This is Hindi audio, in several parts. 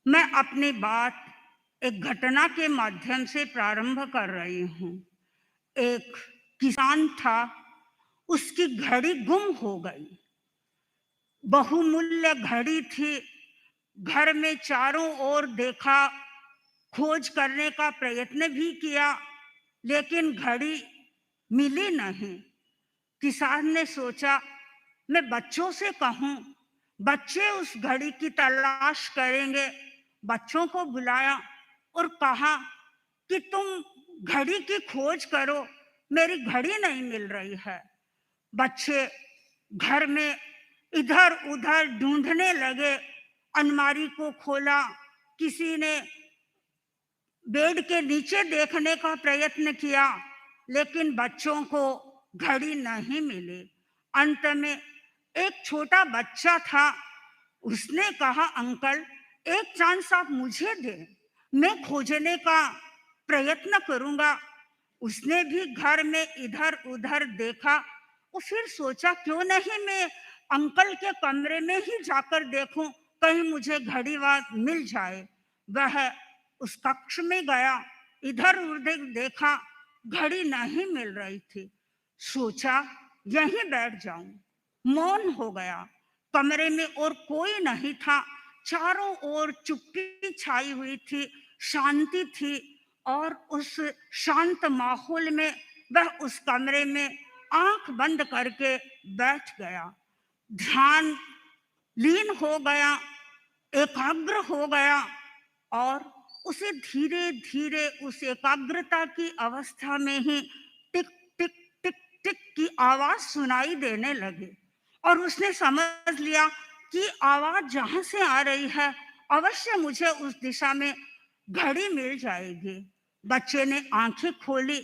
मैं अपनी बात एक घटना के माध्यम से प्रारंभ कर रही हूँ। एक किसान था, उसकी घड़ी गुम हो गई। बहुमूल्य घड़ी थी। घर में चारों ओर देखा, खोज करने का प्रयत्न भी किया, लेकिन घड़ी मिली नहीं। किसान ने सोचा, मैं बच्चों से कहूँ, बच्चे उस घड़ी की तलाश करेंगे। बच्चों को बुलाया और कहा कि तुम घड़ी की खोज करो, मेरी घड़ी नहीं मिल रही है। बच्चे घर में इधर उधर ढूंढने लगे। अलमारी को खोला, किसी ने बेड के नीचे देखने का प्रयत्न किया, लेकिन बच्चों को घड़ी नहीं मिली। अंत में एक छोटा बच्चा था, उसने कहा, अंकल, एक चांस आप मुझे दे, मैं खोजने का प्रयत्न करूंगा। उसने भी घर में इधर उधर देखा और फिर सोचा, क्यों नहीं मैं अंकल के कमरे में ही जाकर देखूं, कहीं मुझे घड़ी मिल जाए। वह उस कक्ष में गया, इधर उधर देखा, घड़ी नहीं मिल रही थी। सोचा, यहीं बैठ जाऊं। मौन हो गया। कमरे में और कोई नहीं था। चारों ओर चुप्पी छाई हुई थी, शांति थी। और उस शांत माहौल में वह उस कमरे में आंख बंद करके बैठ गया। ध्यान लीन हो गया, एकाग्र हो गया। और उसे धीरे धीरे उस एकाग्रता की अवस्था में ही टिक टिक टिक टिक की आवाज सुनाई देने लगी। और उसने समझ लिया कि आवाज जहां से आ रही है, अवश्य मुझे उस दिशा में घड़ी मिल जाएगी। बच्चे ने आंखें खोली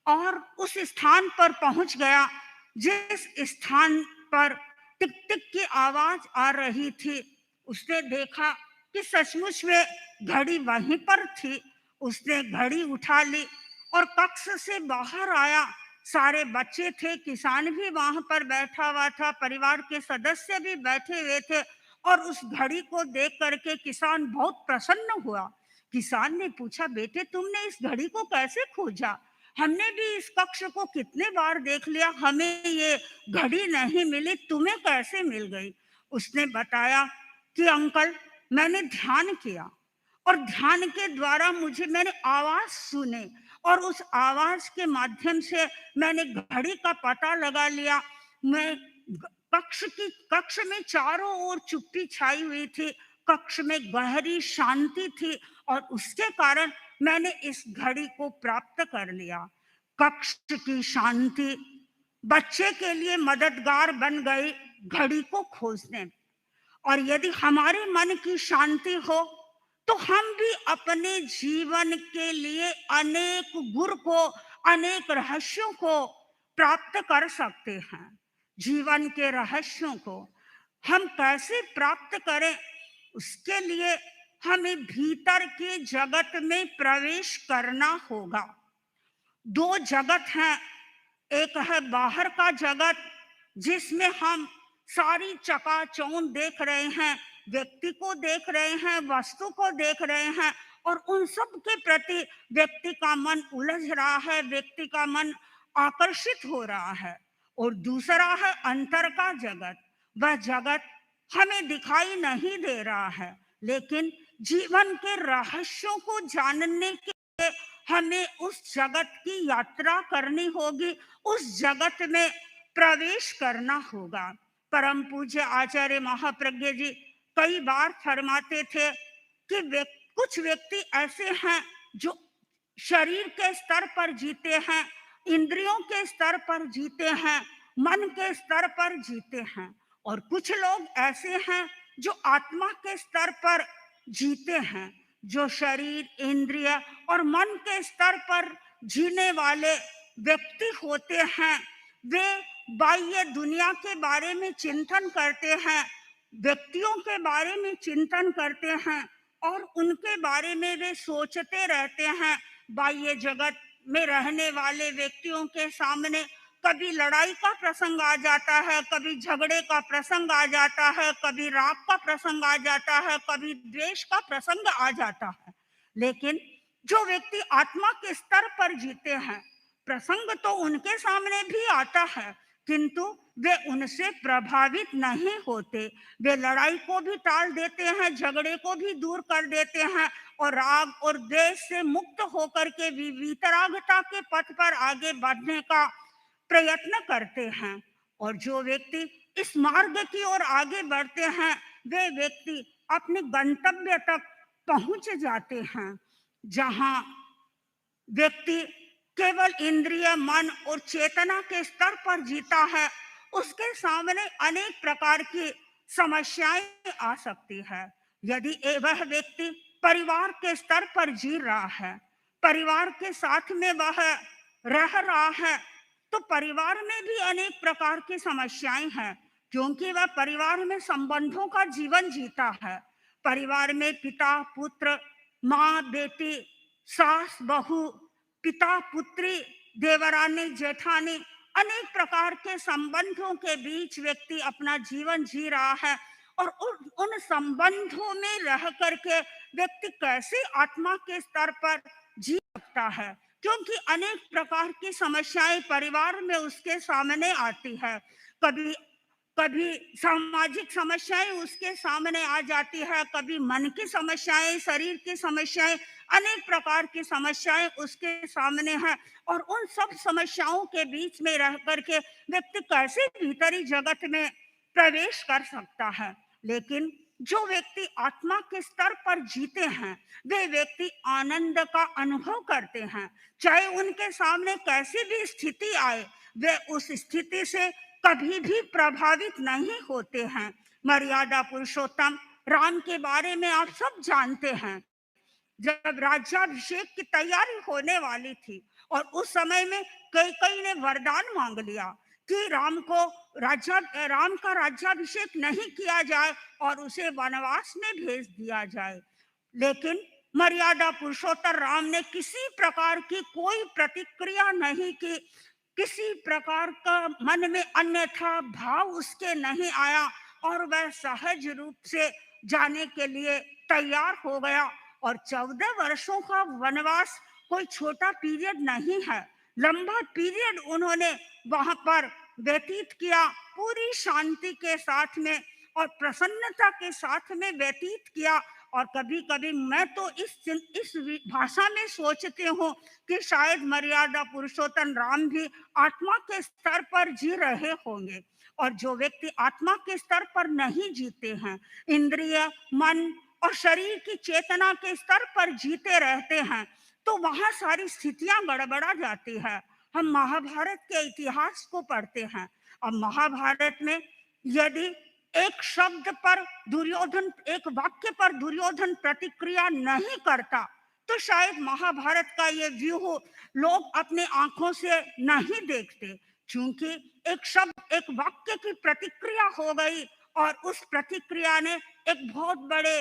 और उस स्थान पर पहुंच गया जिस स्थान पर टिक टिक की आवाज आ रही थी। उसने देखा कि सचमुच में घड़ी वहीं पर थी। उसने घड़ी उठा ली और कक्ष से बाहर आया। सारे बच्चे थे, किसान भी वहां पर बैठा हुआ था, परिवार के सदस्य भी बैठे हुए थे। और उस घड़ी को देख करके किसान बहुत प्रसन्न हुआ। किसान ने पूछा, बेटे, तुमने इस घड़ी को कैसे खोजा? हमने भी इस कक्ष को कितने बार देख लिया, हमें ये घड़ी नहीं मिली, तुम्हें कैसे मिल गई? उसने बताया कि अंकल, मैंने ध्यान किया और ध्यान के द्वारा मैंने आवाज सुने और उस आवाज के माध्यम से मैंने घड़ी का पता लगा लिया। मैं कक्ष में चारों ओर चुप्पी छाई हुई थी, कक्ष में गहरी शांति थी और उसके कारण मैंने इस घड़ी को प्राप्त कर लिया। कक्ष की शांति बच्चे के लिए मददगार बन गई घड़ी को खोजने। और यदि हमारे मन की शांति हो तो हम भी अपने जीवन के लिए अनेक गुर को, अनेक रहस्यों को प्राप्त कर सकते हैं। जीवन के रहस्यों को हम कैसे प्राप्त करें, उसके लिए हमें भीतर के जगत में प्रवेश करना होगा। दो जगत हैं, एक है बाहर का जगत जिसमें हम सारी चकाचौंध देख रहे हैं, व्यक्ति को देख रहे हैं, वस्तु को देख रहे हैं और उन सब के प्रति व्यक्ति का मन उलझ रहा है, व्यक्ति का मन आकर्षित हो रहा है। और दूसरा है अंतर का जगत। वह जगत हमें दिखाई नहीं दे रहा है, लेकिन जीवन के रहस्यों को जानने के लिए हमें उस जगत की यात्रा करनी होगी, उस जगत में प्रवेश करना होगा। परम पूज्य आचार्य महाप्रज्ञ जी कई बार फरमाते थे कि कुछ व्यक्ति ऐसे हैं जो शरीर के स्तर पर जीते हैं, इंद्रियों के स्तर पर जीते हैं, मन के स्तर पर जीते हैं। और कुछ लोग ऐसे हैं जो आत्मा के स्तर पर जीते हैं, जो शरीर, इंद्रिय और मन के स्तर पर जीने वाले व्यक्ति होते हैं। वे बाह्य दुनिया के बारे में चिंतन करते हैं, व्यक्तियों के बारे में चिंतन करते हैं और उनके बारे में वे सोचते रहते हैं। बाह्य जगत में रहने वाले व्यक्तियों के सामने कभी लड़ाई का प्रसंग आ जाता है, कभी झगड़े का प्रसंग आ जाता है, कभी राग का प्रसंग आ जाता है, कभी द्वेष का प्रसंग आ जाता है। लेकिन जो व्यक्ति आत्मा के स्तर पर जीते हैं, प्रसंग तो उनके सामने भी आता है, किंतु वे उनसे प्रभावित नहीं होते। वे लड़ाई को भी टाल देते हैं, झगड़े को भी दूर कर देते हैं और राग और द्वेष से मुक्त होकर के वितरागता के पथ पर आगे बढ़ने का प्रयत्न करते हैं। और जो व्यक्ति इस मार्ग की ओर आगे बढ़ते हैं, वे व्यक्ति अपने गंतव्य तक पहुंच जाते हैं, जहां व्यक्ति केवल इंद्रिय, मन और चेतना के स्तर पर जीता है। उसके सामने अनेक प्रकार की समस्याएं आ सकती है। यदि वह व्यक्ति परिवार के स्तर पर जी रहा है, परिवार के साथ में वह रह रहा है, तो परिवार में भी अनेक प्रकार की समस्याएं हैं, क्योंकि वह परिवार में संबंधों का जीवन जीता है। परिवार में पिता पुत्र, माँ बेटी, सास बहू, पिता पुत्री, देवरानी जेठानी, अनेक प्रकार के संबंधों के बीच व्यक्ति अपना जीवन जी रहा है। और उन संबंधों में रह करके व्यक्ति कैसे आत्मा के स्तर पर जी सकता है, क्योंकि अनेक प्रकार की समस्याएं परिवार में उसके सामने आती है। कभी कभी सामाजिक समस्याएं उसके सामने आ जाती है, कभी मन की समस्याएं, शरीर की समस्याएं, अनेक प्रकार की समस्याएं उसके सामने हैं। और उन सब समस्याओं के बीच में रह करके व्यक्ति कैसे भीतरी जगत में प्रवेश कर सकता है। लेकिन जो व्यक्ति आत्मा के स्तर पर जीते हैं, वे व्यक्ति आनंद का अनुभव करते हैं। चाहे उनके सामने कैसी भी स्थिति आए, वे उस स्थिति से कभी भी प्रभावित नहीं होते हैं। मर्यादा पुरुषोत्तम राम के बारे में आप सब जानते हैं। जब राज्याभिषेक की तैयारी होने वाली थी और उस समय में कई ने वरदान मांग लिया कि राम का राज्याभिषेक नहीं किया जाए और उसे वनवास में भेज दिया जाए। लेकिन मर्यादा पुरुषोत्तम राम ने किसी प्रकार की कोई प्रतिक्रिया नहीं की, किसी प्रकार का मन में अन्यथा भाव उसके नहीं आया और वह सहज रूप से जाने के लिए तैयार हो गया। और 14 वर्षों का वनवास कोई छोटा पीरियड नहीं है, लंबा पीरियड उन्होंने वहां पर व्यतीत किया, पूरी शांति के साथ में और प्रसन्नता के साथ में व्यतीत किया। और कभी कभी मैं तो इस भाषा में सोचती हूँ कि शायद मर्यादा पुरुषोत्तम राम भी आत्मा के स्तर पर जी रहे होंगे। और जो व्यक्ति आत्मा के स्तर पर नहीं जीते हैं, इंद्रिय, मन और शरीर की चेतना के स्तर पर जीते रहते हैं, तो वहां सारी स्थितियां गड़बड़ा जाती है। हम महाभारत के इतिहास को पढ़ते हैं और महाभारत में यदि एक शब्द पर दुर्योधन, एक वाक्य पर दुर्योधन प्रतिक्रिया नहीं करता, तो शायद महाभारत का ये व्यूह लोग अपने आंखों से नहीं देखते। क्योंकि एक शब्द, एक वाक्य की प्रतिक्रिया हो गई और उस प्रतिक्रिया ने एक बहुत बड़े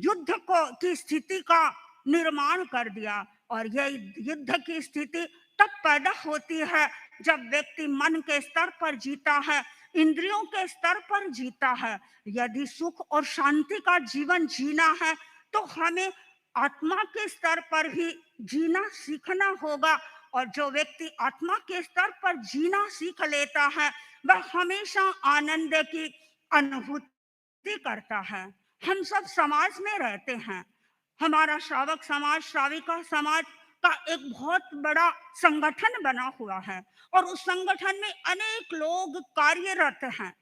युद्ध की स्थिति का निर्माण कर दिया। और यह युद्ध की स्थिति तब पैदा होती है जब व्यक्ति मन के स्तर पर जीता है, इंद्रियों के स्तर पर जीता है। यदि सुख और शांति का जीवन जीना है, तो हमें आत्मा के स्तर पर भी जीना सीखना होगा। और जो व्यक्ति आत्मा के स्तर पर जीना सीख लेता है, वह हमेशा आनंद की अनुभूति करता है। हम सब समाज में रहते हैं। हमारा श्रावक समाज, श्राविका समाज का एक बहुत बड़ा संगठन बना हुआ है और उस संगठन में अनेक लोग कार्यरत हैं,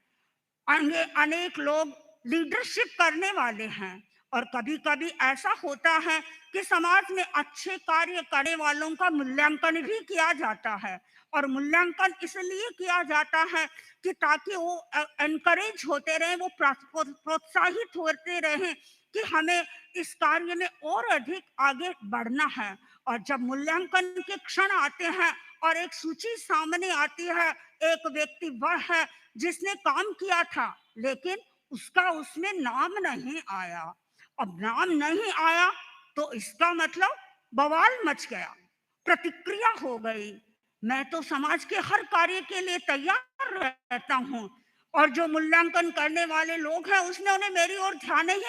अनेक लोग लीडरशिप करने वाले हैं। और कभी कभी ऐसा होता है कि समाज में अच्छे कार्य करने वालों का मूल्यांकन भी किया जाता है। और मूल्यांकन इसलिए किया जाता है कि ताकि वो एनकरेज होते रहें, वो प्रोत्साहित होते रहें कि हमें इस कार्य में और अधिक आगे बढ़ना है। और जब मूल्यांकन के क्षण आते हैं और एक सूची सामने आती है, एक व्यक्ति वह है जिसने काम किया था लेकिन उसका उसमें नाम नहीं आया। अब नाम नहीं आया तो इसका मतलब बवाल मच गया, प्रतिक्रिया हो गई। मैं तो समाज के हर कार्य के लिए तैयार रहता हूँ, और जो मूल्यांकन करने वाले लोग हैं उसने उन्हें मेरी ओर ध्यान नहीं।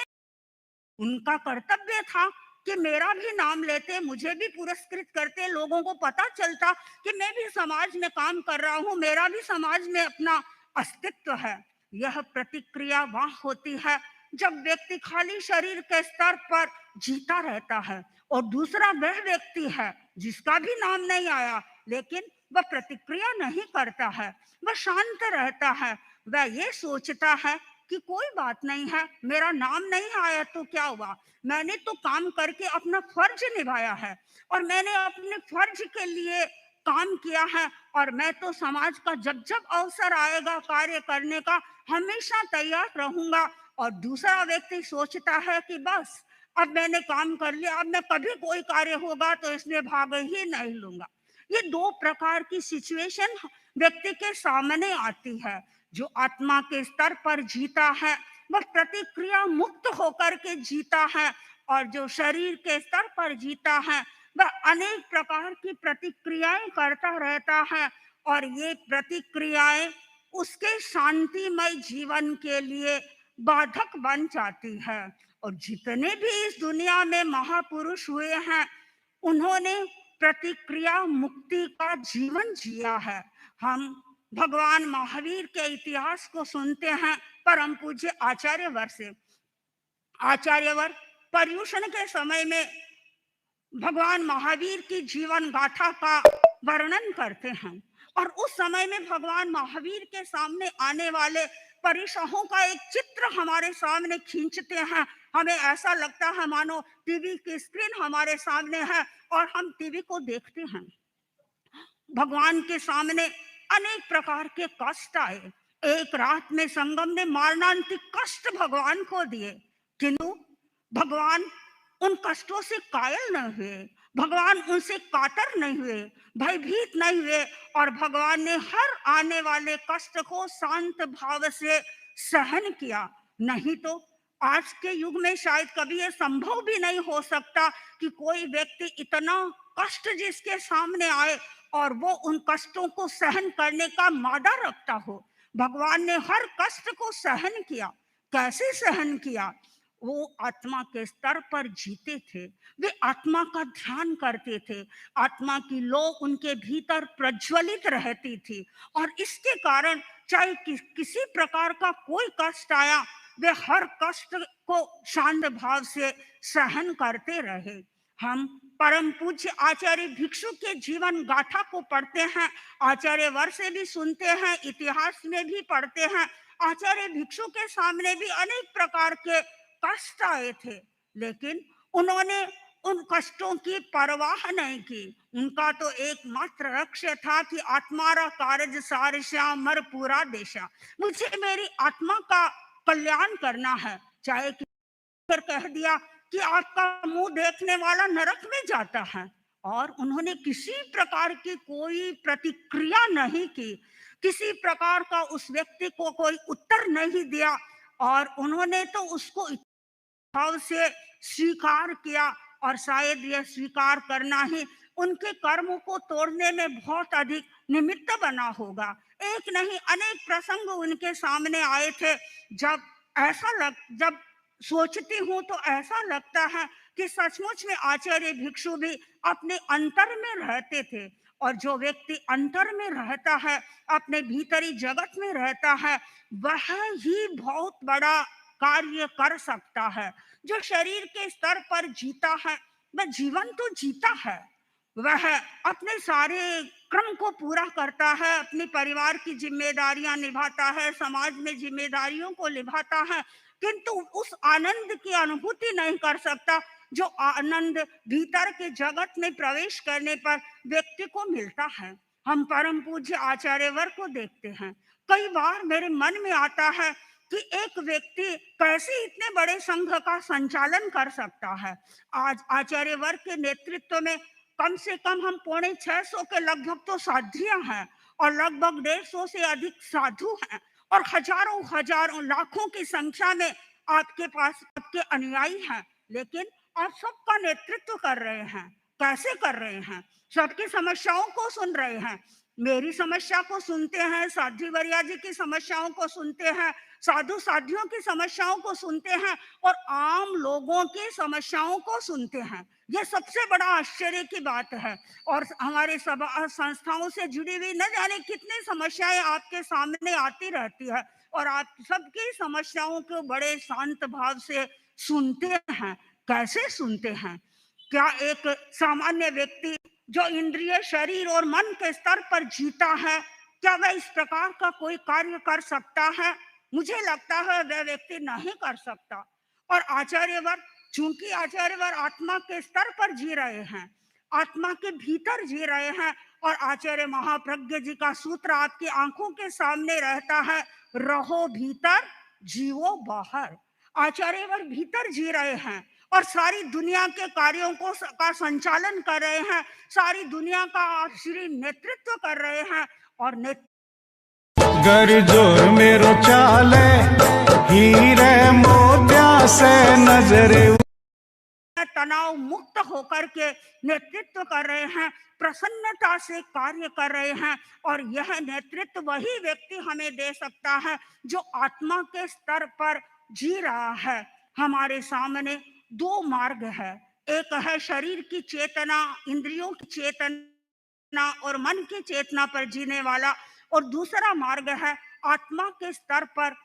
उनका कर्तव्य था कि मेरा भी नाम लेते, मुझे भी पुरस्कृत करते, लोगों को पता चलता कि मैं भी समाज में काम कर रहा हूँ, मेरा भी समाज में अपना अस्तित्व है। यह प्रतिक्रिया वहाँ होती है जब व्यक्ति खाली शरीर के स्तर पर जीता रहता है, और दूसरा वह व्यक्ति है जिसका भी नाम नहीं आया, लेकिन वह प्रतिक्रिया नहीं करता है, वह शांत रहता है। वह ये सोचता है कि कोई बात नहीं है, मेरा नाम नहीं आया तो क्या हुआ, मैंने तो काम करके अपना फर्ज निभाया है, और मैंने अपने फर्ज के लिए काम किया है, और मैं तो समाज का जब जब अवसर आएगा कार्य करने का हमेशा तैयार रहूंगा। और दूसरा व्यक्ति सोचता है कि बस अब मैंने काम कर लिया, अब मैं कभी कोई कार्य होगा तो इसमें भाग ही नहीं लूंगा। ये दो प्रकार की सिचुएशन व्यक्ति के सामने आती है। जो आत्मा के स्तर पर जीता है वह प्रतिक्रिया मुक्त होकर के जीता है, और जो शरीर के स्तर पर जीता है वह अनेक प्रकार की प्रतिक्रियाएं करता रहता है, और ये प्रतिक्रियाएं उसके शांतिमय जीवन के लिए बाधक बन जाती है। और जितने भी इस दुनिया में महापुरुष हुए हैं उन्होंने प्रतिक्रिया मुक्ति का जीवन जिया है। हम भगवान महावीर के इतिहास को सुनते हैं। परम पूज्य आचार्यवर से, आचार्यवर पर्युषण के समय में भगवान महावीर की जीवन गाथा का वर्णन करते हैं, और उस समय में भगवान महावीर के सामने आने वाले परिसहों का एक चित्र हमारे सामने खींचते हैं। हमें ऐसा लगता है मानो टीवी की स्क्रीन हमारे सामने है और हम टीवी को देखते हैं। भगवान के सामने अनेक प्रकार के कष्ट आए। एक रात में संगम ने मारणांतिक कष्ट भगवान को दिए, किंतु भगवान उन कष्टों से कायल न हुए, भगवान उनसे कातर नहीं हुए, भयभीत नहीं हुए, और भगवान ने हर आने वाले कष्ट को शांत भाव से सहन किया। नहीं तो आज के युग में शायद कभी यह संभव भी नहीं हो सकता कि कोई व्यक्ति इतना कष्ट जिसके सामने आए और वो उन कष्टों को सहन करने का मादा रखता हो। भगवान ने हर कष्ट को सहन किया। कैसे सहन किया? वो आत्मा के स्तर पर जीते थे, वे आत्मा का ध्यान करते थे, आत्मा की लौ उनके भीतर प्रज्वलित रहती थी, और इसके कारण चाहे किसी प्रकार का कोई कष्ट आया वे हर कष्ट को शांत भाव से सहन करते रहे। हम परम पूज्य आचार्य भिक्षु के जीवन गाथा को पढ़ते हैं, आचार्य वर से भी सुनते हैं, इतिहास में भी पढ़ते हैं। आचार्य भिक्षु के सामने भी अनेक प्रकार के कष्ट आए थे, लेकिन उन्होंने उन कष्टों की परवाह नहीं की। उनका तो एकमात्र लक्ष्य था कि आत्मारा कारज सार श्याम मर पूरा देशा, मुझे मेरी आत्मा का कल्याण करना है। चाहे फिर कह दिया कि आपका मुंह देखने वाला नरक में जाता है, और उन्होंने किसी प्रकार की कोई प्रतिक्रिया नहीं की, किसी प्रकार का उस व्यक्ति को कोई उत्तर नहीं दिया, और उन्होंने तो उसको भाव से स्वीकार किया। और शायद यह स्वीकार करना ही उनके कर्मों को तोड़ने में बहुत अधिक निमित्त बना होगा। एक नहीं अनेक प्रसंग उनके सामने आए थे, जब सोचती हूँ तो ऐसा लगता है कि सचमुच में आचार्य भिक्षु भी अपने अंतर में रहते थे, और जो व्यक्ति अंतर में रहता है, अपने भीतरी जगत में रहता है, वह ही बहुत बड़ा कार्य कर सकता है। जो शरीर के स्तर पर जीता है वह जीवन तो जीता है, वह अपने सारे क्रम को पूरा करता है, अपने परिवार की जिम्मेदारियां निभाता है, समाज में जिम्मेदारियों को निभाता है, किंतु उस आनंद की अनुभूति नहीं कर सकता जो आनंद भीतर के जगत में प्रवेश करने पर व्यक्ति को मिलता है। हम परम पूज्य आचार्यवर को देखते हैं। कई बार मेरे मन में आता है कि एक व्यक्ति कैसे इतने बड़े संघ का संचालन कर सकता है। आज आचार्यवर के नेतृत्व में कम से कम हम 650 के लगभग तो साध्वियां हैं, और लगभग 150 से अधिक साधु हैं, और हजारों हजारों लाखों की संख्या में आपके पास आपके अनुयायी हैं, लेकिन आप सबका नेतृत्व कर रहे हैं। कैसे कर रहे हैं? सबकी समस्याओं को सुन रहे हैं। मेरी समस्या को सुनते हैं, साध्वी वरिया जी की समस्याओं को सुनते हैं, साधु साध्वियों की समस्याओं को सुनते हैं और आम लोगों की समस्याओं को सुनते हैं। ये सबसे बड़ा आश्चर्य की बात है। और हमारे सभा संस्थाओं से जुड़ी हुई न जाने कितनी समस्याएं आपके सामने आती रहती है और आप सबकी समस्याओं को बड़े शांत भाव से सुनते हैं। कैसे सुनते हैं? क्या एक सामान्य व्यक्ति जो इंद्रिय शरीर और मन के स्तर पर जीता है, क्या वह इस प्रकार का कोई कार्य कर सकता है? मुझे लगता है वह व्यक्ति नहीं कर सकता। और आचार्यवर, चूंकि आचार्यवर आत्मा के स्तर पर जी रहे हैं, आत्मा के भीतर जी रहे हैं, और आचार्य महाप्रज्ञ जी का सूत्र आपकी आंखों के सामने रहता है, रहो भीतर जीवो बाहर। आचार्यवर भीतर जी रहे हैं और सारी दुनिया के कार्यों को का संचालन कर रहे हैं, सारी दुनिया का श्री नेतृत्व कर रहे हैं। और गर जोर मेरो चाले हीरे मोत्या से नजरे तनाव मुक्त होकर के नेतृत्व कर रहे हैं, प्रसन्नता से कार्य कर रहे हैं। और यह नेतृत्व वही व्यक्ति हमें दे सकता है जो आत्मा के स्तर पर जी रहा है। हमारे सामने दो मार्ग है, एक है शरीर की चेतना, इंद्रियों की चेतना और मन की चेतना पर जीने वाला, और दूसरा मार्ग है आत्मा के स्तर पर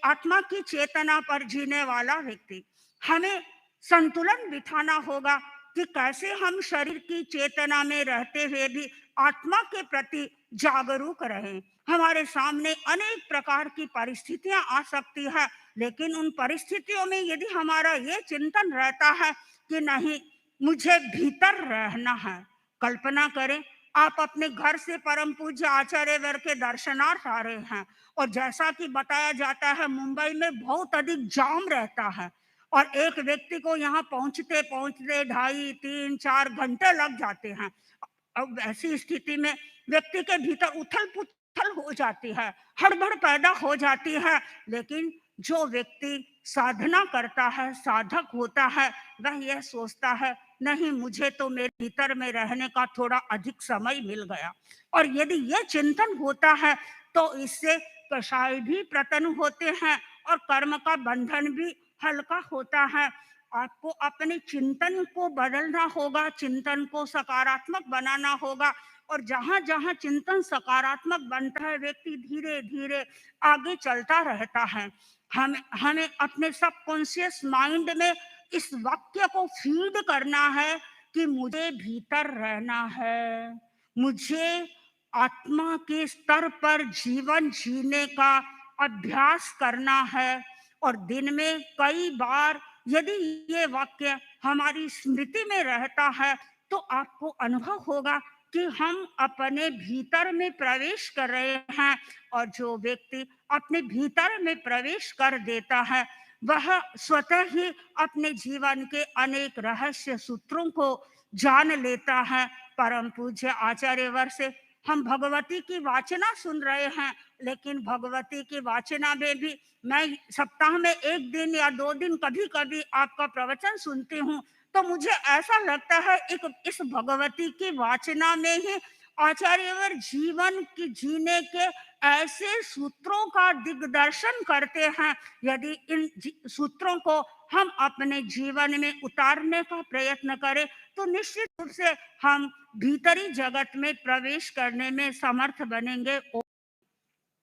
आत्मा की चेतना पर जीने वाला व्यक्ति। हमें संतुलन बिठाना होगा कि कैसे हम शरीर की चेतना में रहते हुए भी आत्मा के प्रति जागरूक रहें। हमारे सामने अनेक प्रकार की परिस्थितियां आ सकती है, लेकिन उन परिस्थितियों में यदि हमारा ये चिंतन रहता है कि नहीं, मुझे भीतर रहना है। कल्पना करें, आप अपने घर से परम पूज्य आचार्यवर के दर्शनार्थ आ रहे हैं और जैसा कि बताया जाता है मुंबई में बहुत अधिक जाम रहता है और एक व्यक्ति को यहाँ पहुंचते पहुंचते 2.5, 3, 4 घंटे लग जाते हैं। अब ऐसी स्थिति में व्यक्ति के भीतर उथल पुथल हो जाती है, हड़बड़ पैदा हो जाती है। लेकिन जो व्यक्ति साधना करता है, साधक होता है, वह यह सोचता है, नहीं, मुझे तो मेरे भीतर में रहने का थोड़ा अधिक समय मिल गया। और यदि यह चिंतन होता है तो इससे कषाय भी प्रतन होते हैं और कर्म का बंधन भी हल्का होता है। आपको अपने चिंतन को बदलना होगा, चिंतन को सकारात्मक बनाना होगा। और जहां जहां चिंतन सकारात्मक बनता है, व्यक्ति धीरे धीरे आगे चलता रहता है। हमें अपने सबकॉन्शियस माइंड में इस वाक्य को फीड करना है कि मुझे भीतर रहना है, मुझे आत्मा के स्तर पर जीवन जीने का अभ्यास करना है। और दिन में कई बार यदि ये वाक्य हमारी स्मृति में रहता है तो आपको अनुभव होगा कि हम अपने भीतर में प्रवेश कर रहे हैं। और जो व्यक्ति अपने भीतर में प्रवेश कर देता है वह स्वतः ही अपने जीवन के अनेक रहस्य सूत्रों को जान लेता है। परम पूज्य आचार्यवर से हम भगवती की वाचना सुन रहे हैं, लेकिन भगवती की वाचना में भी मैं सप्ताह में 1 दिन या 2 दिन कभी कभी आपका प्रवचन सुनती हूँ, तो मुझे ऐसा लगता है इस भगवती की वाचना में ही आचार्यवर जीवन की जीने के ऐसे सूत्रों का दिग्दर्शन करते हैं। यदि इन सूत्रों को हम अपने जीवन में उतारने का प्रयत्न करें तो निश्चित रूप से हम भीतरी जगत में प्रवेश करने में समर्थ बनेंगे।